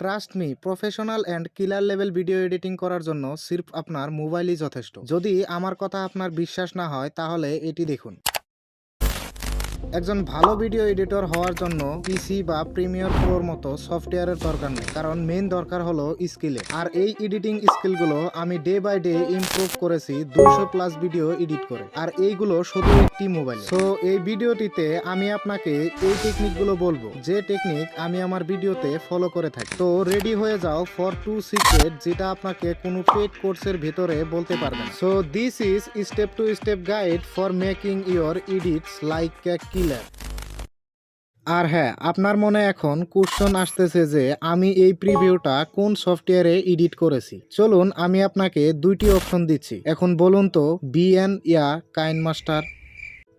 Trust me, professional and killer level video editing করার জন্য সির্ফ আপনার মোবাইলই যথেষ্ট। যদি আমার কথা আপনার বিশ্বাস না হয় তাহলে এটি দেখুন। একজন ভালো ভিডিও এডিটর হওয়ার জন্য পিসি বা প্রিমিয়ার প্রোর মতো সফটওয়্যারের দরকার নেই, কারণ মেইন দরকার হলো স্কিলের। আর এই এডিটিং স্কিলগুলো আমি ডে বাই ডে ইমপ্রুভ করেছি 200+ ভিডিও এডিট করে, আর এইগুলো শুধু একটি মোবাইল। সো এই ভিডিওটিতে আমি আপনাকে এই টেকনিকগুলো বলবো, যে টেকনিক আমি আমার ভিডিওতে ফলো করে থাকি। তো রেডি হয়ে যাও ফর 2 সিক্রেট, যেটা আপনাকে কোনো পেড কোর্সের ভেতরে বলতে পারবে না। So this is step to step guide for making your edits like a killer. আর হ্যাঁ, আপনার মনে এখন কোশ্চেন আসতেছে যে আমি এই প্রিভিউটা কোন সফটওয়্যারে এডিট করেছি। চলুন আমি আপনাকে দুইটি অপশন দিচ্ছি, এখন বলুন তো বিএন ইয়া কাইনমাস্টার।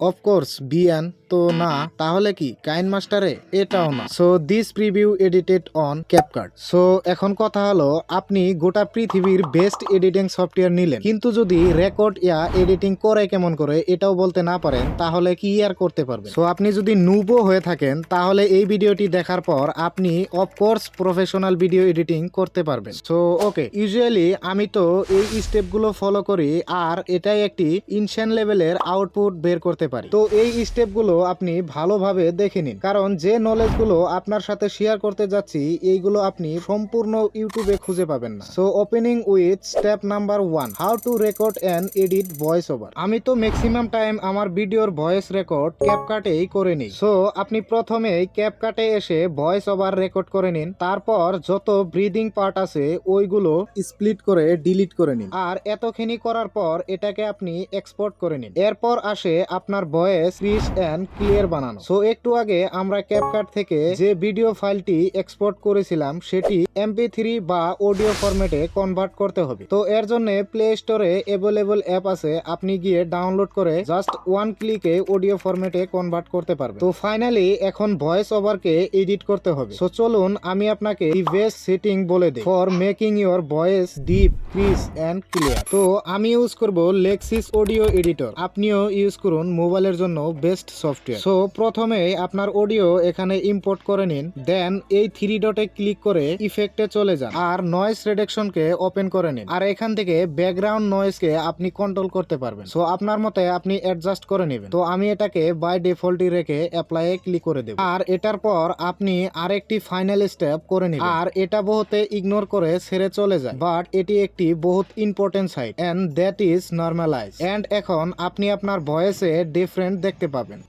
অফকোর্স বিএন তো না, তাহলে কি কাইনমাস্টারে? এটাও না। So this preview edited on CapCut. So এখন কথা হলো, আপনি গোটা পৃথিবীর বেস্ট এডিটিং সফটওয়্যার নিলেন, কিন্তু যদি রেকর্ড ইয়া এডিটিং করে কেমন করে এটাও বলতে না পারেন, তাহলে কি আর করতে পারবেন? সো আপনি যদি নুবো হয়ে থাকেন তাহলে এই ভিডিওটি দেখার পর আপনি অফকোর্স প্রফেশনাল ভিডিও এডিটিং করতে পারবেন। সো ওকে, ইউজুয়ালি আমি তো এই স্টেপগুলো ফলো করি, আর এটাই একটি ইনশান লেভেলের আউটপুট বের করতে পারি। তো এই স্টেপগুলো আপনি ভালোভাবে দেখে নিন, কারণ যে নলেজগুলো আপনার সাথে শেয়ার করতে যাচ্ছি এইগুলো আপনি সম্পূর্ণ ইউটিউবে খুঁজে পাবেন না। So opening with step number 1, how to record and edit voice over. আমি তো ম্যাক্সিমাম টাইম আমার ভিডিওর ভয়েস রেকর্ড ক্যাপকাটেই করে নিই। সো আপনি প্রথমে ক্যাপকাটে এসে ভয়েস ওভার রেকর্ড করে নিন, তারপর যত ব্রিদিং পার্ট আছে ওইগুলো স্প্লিট করে ডিলিট করে নিন, আর এতখানি করার পর এটাকে আপনি এক্সপোর্ট করে নিন। এরপর আসে আপনার ভয়েস ক্রিস এন্ড ক্লিয়ার বানানো। সো একটু আগে আমরা ক্যাপকাট থেকে যে ভিডিও ফাইলটি এক্সপোর্ট করেছিলাম সেটি MP3 বা অডিও ফরম্যাটে কনভার্ট করতে হবে। তো এর জন্য প্লে স্টোরে অ্যাভেলেবল অ্যাপ আছে, আপনি গিয়ে ডাউনলোড করে জাস্ট 1 ক্লিকে অডিও ফরম্যাটে কনভার্ট করতে পারবেন। তো ফাইনালি এখন ভয়েস ওভারকে এডিট করতে হবে। সো চলুন আমি আপনাকে দি বেস্ট সেটিং বলে দিই for making your voice deep, crisp and clear. তো আমি ইউজ করব লেক্সিস অডিও এডিটর, আপনিও ইউজ করুন মোবাইলের জন্য বেস্ট সফটওয়্যার। সো প্রথমে আপনার অডিও এখানে ইম্পোর্ট করে নিন, দেন এই 3 ডটে ক্লিক করে ইফেক্টে চলে যান, আর নয়েজ রিডাকশনকে ওপেন করে নিন, আর এখান থেকে ব্যাকগ্রাউন্ড নয়েজকে আপনি কন্ট্রোল করতে পারবেন। সো আপনার মতে আপনি অ্যাডজাস্ট করে নেবেন। তো আমি এটাকে বাই ডিফল্টই রেখে অ্যাপ্লাইয়ে ক্লিক করে দেব, আর এটার পর আপনি আরেকটি ফাইনাল স্টেপ করে নিন, আর এটা বহুতে ইগনোর করে ছেড়ে চলে যায়, বাট এটি একটি বহুত important site, and that is normalize. And এখন আপনি আপনার ভয়েসে ডিফারেন্ট দেখতে পাবেন।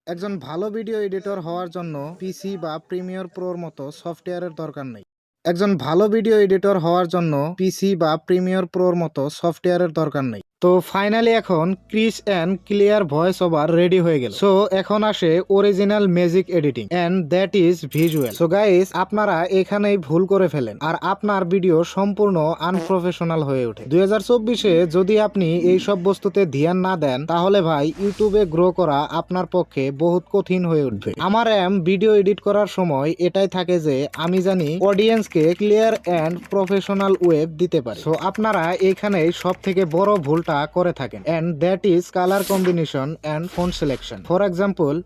একজন ভালো ভিডিও এডিটর হওয়ার জন্য পিসি বা প্রিমিয়ার প্রোর মতো সফটওয়্যারের দরকার নেই। একজন ভালো ভিডিও এডিটর হওয়ার জন্য পিসি বা প্রিমিয়ার প্রোর মতো সফটওয়্যারের দরকার নেই। তো ফাইনালি এখন crisp and clear voice over ready হয়ে গেল। সো এখন আসে original magic editing, and that is visual. So guys, আপনারা এখানেই ভুল করে ফেলেন, আর আপনার ভিডিও সম্পূর্ণ আনপ্রফেশনাল হয়ে ওঠে। 2024-এ যদি আপনি এই সব বস্তুতে ধ্যান না দেন, তাহলে ভাই ইউটিউবে গ্রো করা আপনার পক্ষে বহুত কঠিন হয়ে উঠবে। আমার ভিডিও এডিট করার সময় এটাই থাকে যে আমি জানি অডিয়েন্সকে ক্লিয়ার এন্ড প্রফেশনাল ওয়েব দিতে পারে। সো আপনারা এখানে সব থেকে বড় ভুল করে থাকেন, and that is color combination and font selection. For example,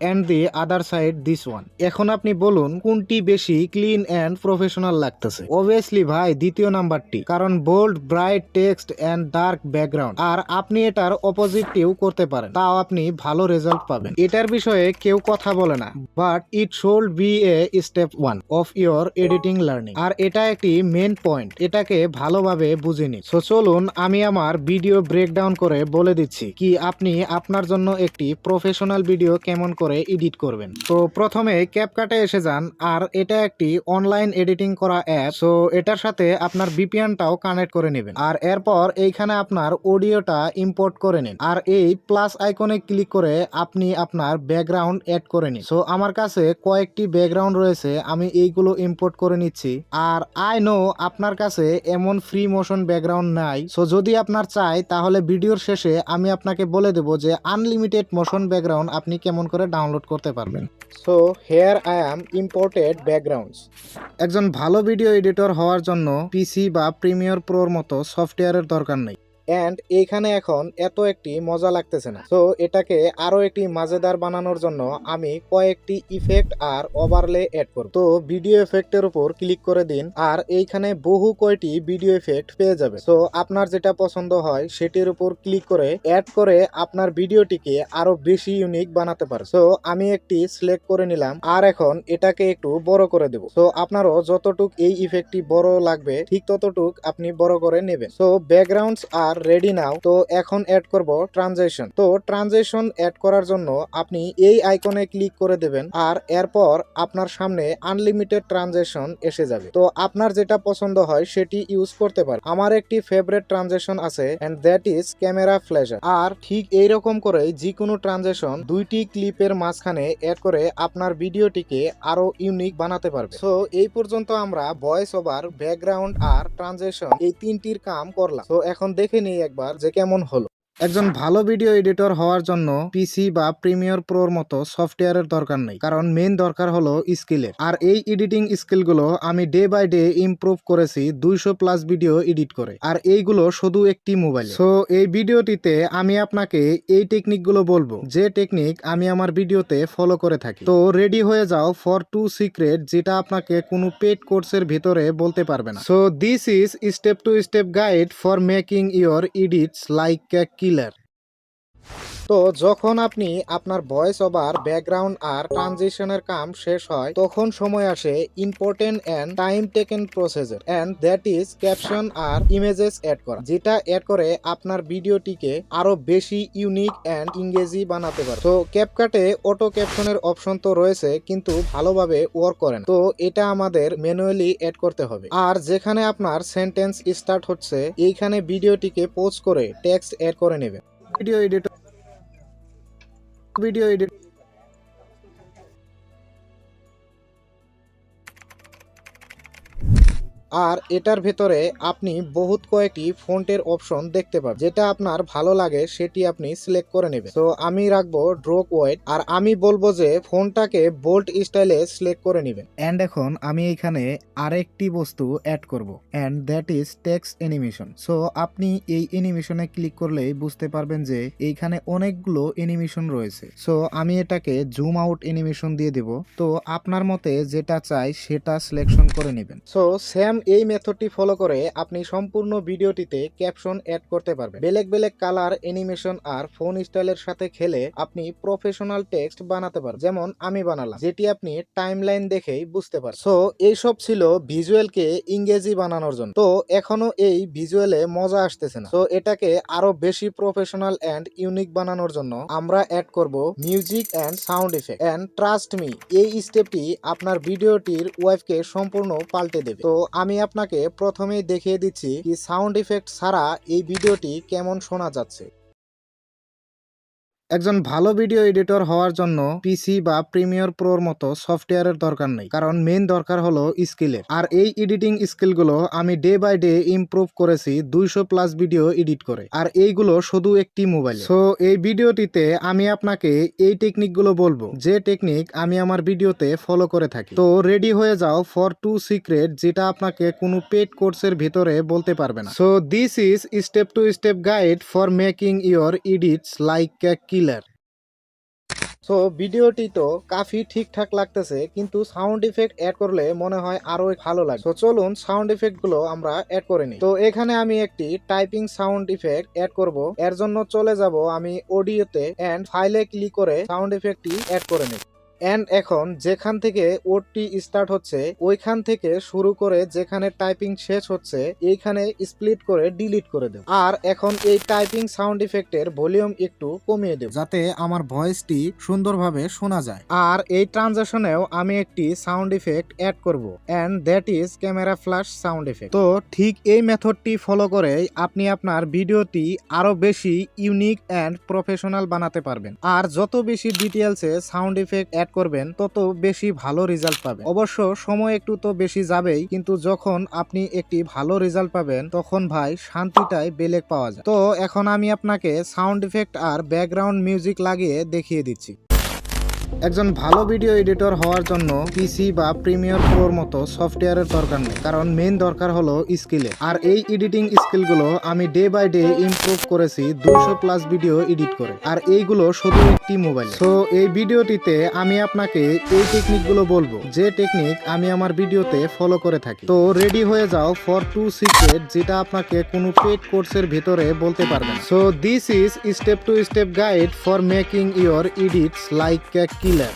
and the other side this one. এখন আপনি বলুন কোনটি বেশি ক্লিন এন্ড প্রফেশনাল লাগতেছে? অবভিয়াসলি ভাই দ্বিতীয় নাম্বারটি, কারণ bold, bright text and dark background. আর আপনি এটার অপোজিটটিও করতে পারেন, তাও আপনি ভালো রেজাল্ট পাবেন। এটার বিষয়ে কেউ কথা বলে না, but it should be a step 1 of your editing learning. আর এটা একটি মেন পয়েন্ট, এটাকে ভালোভাবে বুঝে নিন। সো চলুন আমি আমার ভিডিও ব্রেকডাউন করে বলে দিচ্ছি কি আপনি আপনার জন্য একটি প্রফেশনাল ভিডিও কেমন করে এডিট করবেন। তো প্রথমে ক্যাপকাটে এসে যান, আর এটা একটি অনলাইন এডিটিং করা অ্যাপ। সো এটার সাথে আপনার VPN-টাও কানেক্ট করে নেবেন, আর এরপর এইখানে আপনার অডিওটা ইম্পোর্ট করে নিন, আর এই প্লাস আইকনে ক্লিক করে আপনি আপনার ব্যাকগ্রাউন্ড অ্যাড করে নিন। সো আমার কাছে কয়েকটি ব্যাকগ্রাউন্ড রয়েছে, আমি এইগুলো ইম্পোর্ট করে নিচ্ছি। আর আই নো আপনার কাছে এমন ফ্রি মোশন ব্যাকগ্রাউন্ড নাই, সো যদি আপনার চাই তাহলে ভিডিওর শেষে আমি আপনাকে বলে দেব যে আনলিমিটেড মোশন ব্যাকগ্রাউন্ড আপনি কেমন করে ডাউনলোড করতে পারবেন। So here I am imported backgrounds. একজন ভালো ভিডিও এডিটর হওয়ার জন্য পিসি বা প্রিমিয়ার প্রোর মতো সফটওয়্যারের দরকার নেই। এন্ড এইখানে এখন এত একটি মজা লাগতেছে না। তো এটাকে আরো একটি মজাদার বানানোর জন্য আমি কয়েকটি ইফেক্ট আর ওভারলে অ্যাড করব। তো ভিডিও এফেক্টের উপর ক্লিক করে দিন আর এইখানে বহু কয়টি ভিডিও এফেক্ট পেয়ে যাবে। তো আপনার যেটা পছন্দ হয় সেটির উপর ক্লিক করে অ্যাড করে আপনার ভিডিওটিকে আরো বেশি ইউনিক বানাতে পারে। তো আমি একটি সিলেক্ট করে নিলাম আর এখন এটাকে একটু বড় করে দেব। তো আপনারও যতটুক এই ইফেক্টটি বড় লাগবে ঠিক ততটুক আপনি বড় করে নেবেন। তো ব্যাকগ্রাউন্ডস আর রেডি নাও। তো এখন অ্যাড করব ট্রানজিশন। তো ট্রানজিশন অ্যাড করার জন্য আপনি এই আইকনে ক্লিক করে দেবেন আর এরপর আপনার সামনে আনলিমিটেড ট্রানজিশন এসে যাবে। তো আপনার যেটা পছন্দ হয় সেটি ইউজ করতে পারেন। আমার একটি ফেভারিট ট্রানজিশন আছে and that is camera flasher. আর ঠিক এইরকম করে যে কোনো ট্রানজিশন দুইটি ক্লিপের মাঝখানে অ্যাড করে আপনার ভিডিওটিকে আরো ইউনিক বানাতে পারবে। সো এই পর্যন্ত আমরা ভয়েস ওভার, ব্যাকগ্রাউন্ড আর ট্রানজিশন এই তিনটির কাম করলাম। তো এখন দেখে নিই একবার যে কেমন হলো। একজন ভালো ভিডিও এডিটর হওয়ার জন্য পিসি বা প্রিমিয়ার প্রোর মতো সফটওয়্যারের দরকার নেই, কারণ মেইন দরকার হলো স্কিলের। আর এই এডিটিং স্কিলগুলো আমি ডে বাই ডে ইমপ্রুভ করেছি 200+ ভিডিও এডিট করে, আর এইগুলো শুধু একটি মোবাইলে। সো এই ভিডিওটিতে আমি আপনাকে এই টেকনিকগুলো বলবো, যে টেকনিক আমি আমার ভিডিওতে ফলো করে থাকি। তো রেডি হয়ে যাও ফর 2 সিক্রেট, যেটা আপনাকে কোনো পেড কোর্সের ভিতরে বলতে পারবে না। So this is step to step guide for making your edits like a killer. তো যখন আপনি আপনার ভয়েস ওভার, ব্যাকগ্রাউন্ড আর ট্রানজিশনের কাম শেষ হয়, তখন সময় আসে ইম্পর্টেন্ট এন্ড টাইম টেকেন প্রসেসের, এন্ড দ্যাট ইজ ক্যাপশন আর ইমেজেস অ্যাড করা, যেটা অ্যাড করে আপনার ভিডিওটিকে আরো বেশি ইউনিক এন্ড ইংগেজি বানাতে পারে। তো ক্যাপকাটে অটো ক্যাপশনের অপশন তো রয়েছে, কিন্তু ভালোভাবে ওয়ার্ক করে না। তো এটা আমাদের ম্যানুয়ালি অ্যাড করতে হবে। আর যেখানে আপনার সেন্টেন্স স্টার্ট হচ্ছে, এইখানে ভিডিওটিকে পোজ করে টেক্সট অ্যাড করে নেবেন। ভিডিও এডিট আর এটার ভেতরে আপনি বহুত কয়েকটি ফন্টের অপশন দেখতে পাবেন, যেটা আপনার ভালো লাগে সেটি আপনি সিলেক্ট করে নেবেন। তো আমি রাখবো ড্রপ ওয়েট, আর আমি বলবো যে ফোনটাকে বোল্ড স্টাইলে সিলেক্ট করে নেবেন। এন্ড এখন আমি এখানে আরেকটি বস্তু অ্যাড করব, and that is text animation. So আপনি এই অ্যানিমেশনে ক্লিক করলেই বুঝতে পারবেন যে এইখানে অনেকগুলো অ্যানিমেশন রয়েছে। সো আমি এটাকে জুম আউট অ্যানিমেশন দিয়ে দেব। তো আপনার মতে যেটা চাই সেটা সিলেকশন করে নেবেন। সো সেম এই মেথডটি ফলো করে আপনি সম্পূর্ণ ভিডিওটিতে ক্যাপশন অ্যাড করতে পারবেন। বেলেগ বেলেগ কালার, অ্যানিমেশন আর ফোন স্টাইলের সাথে খেলে আপনি প্রফেশনাল টেক্সট বানাতে পারবেন, যেমন আমি বানালাম, যেটি আপনি টাইমলাইন দেখেই বুঝতে পারবেন। সো এইসব ছিল ভিজুয়ালকে ইংরেজি বানানোর জন্য। তো এখনো এই ভিজুয়ালে মজা আসতেছে না। তো এটাকে আরো বেশি প্রফেশনাল এন্ড ইউনিক বানানোর জন্য আমরা অ্যাড করব music and sound effect. And trust me, এই স্টেপটি আপনার ভিডিওটির ওয়েভকে সম্পূর্ণ পাল্টে দেবে। তো আমি আপনাকে প্রথমেই দেখিয়ে দিচ্ছি কি সাউন্ড ইফেক্ট ছাড়া এই ভিডিওটি কেমন শোনা যাচ্ছে। একজন ভালো ভিডিও এডিটর হওয়ার জন্য পিসি বা প্রিমিয়ার প্রোর মতো সফটওয়্যারের দরকার নেই, কারণ মেইন দরকার হলো স্কিলের। আর এই এডিটিং স্কিলগুলো আমি ডে বাই ডে ইমপ্রুভ করেছি 200+ ভিডিও এডিট করে, আর এইগুলো শুধু একটি মোবাইলে। সো এই ভিডিওটিতে আমি আপনাকে এই টেকনিকগুলো বলবো, যে টেকনিক আমি আমার ভিডিওতে ফলো করে থাকি। তো রেডি হয়ে যাও ফর 2 সিক্রেট, যেটা আপনাকে কোনো পেড কোর্সের ভিতরে বলতে পারবে না। So this is step to step guide for making your edits like a killer. So ভিডিওটি তো কাফি ঠিকঠাক লাগতেছে, কিন্তু সাউন্ড ইফেক্ট অ্যাড করলে মনে হয় আরো ভালো লাগে। তো চলুন সাউন্ড ইফেক্ট গুলো আমরা অ্যাড করে নিই। তো এখানে আমি একটি টাইপিং সাউন্ড ইফেক্ট অ্যাড করব। এর জন্য চলে যাব আমি অডিওতে এন্ড ফাইলে ক্লিক করে সাউন্ড ইফেক্টটি অ্যাড করে নিই। এন্ড এখন যেখান থেকে ওয়ার্ডটি স্টার্ট হচ্ছে ওইখান থেকে শুরু করে যেখানে টাইপিং শেষ হচ্ছে এইখানে স্প্লিট করে ডিলিট করে দেব। আর এখন এই টাইপিং সাউন্ড ইফেক্টের ভলিউম একটু কমিয়ে দেব, যাতে আমার ভয়েসটি সুন্দরভাবে শোনা যায়। আর এই ট্রানজিশনেও আমি একটি সাউন্ড ইফেক্ট অ্যাড করব, and that is camera flash sound effect. তো ঠিক এই মেথডটি ফলো করে আপনি আপনার ভিডিওটি আরো বেশি ইউনিক এন্ড প্রফেশনাল বানাতে পারবেন। আর যত বেশি ডিটেইলসে সাউন্ড ইফেক্ট অ্যাড করবেন তত বেশি ভালো রেজাল্ট পাবেন। অবশ্য সময় একটু তো বেশি যাবেই, কিন্তু যখন আপনি একটি ভালো রেজাল্ট পাবেন তখন ভাই শান্তিটাই বেলেগ পাওয়া যায়। তো এখন আমি আপনাকে সাউন্ড ইফেক্ট আর ব্যাকগ্রাউন্ড মিউজিক লাগিয়ে দেখিয়ে দিচ্ছি। একজন ভালো ভিডিও এডিটর হওয়ার জন্য পিসি বা প্রিমিয়ার প্রোর মতো সফটওয়্যারের দরকার নেই, কারণ মেইন দরকার হলো স্কিলে। আর এই এডিটিং স্কিলগুলো আমি ডে বাই ডে ইমপ্রুভ করেছি 200+ ভিডিও এডিট করে, আর এইগুলো শুধু একটি মোবাইল। সো এই ভিডিওটিতে আমি আপনাকে এই টেকনিকগুলো বলবো, যে টেকনিক আমি আমার ভিডিওতে ফলো করে থাকি। তো রেডি হয়ে যাও ফর 2 সিক্রেট, যেটা আপনাকে কোনো পেড কোর্সের ভিতরে বলতে পারবেন। So this is step to step guide for making your edits like a killer.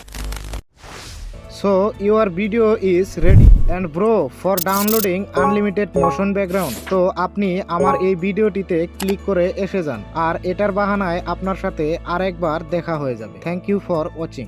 So your video is ready and bro for downloading unlimited motion background. তো আপনি আমার এই ভিডিওটিতে ক্লিক করে এসে যান, আর এটার বাহানায় আপনার সাথে আরেকবার দেখা হয়ে যাবে। Thank you for watching.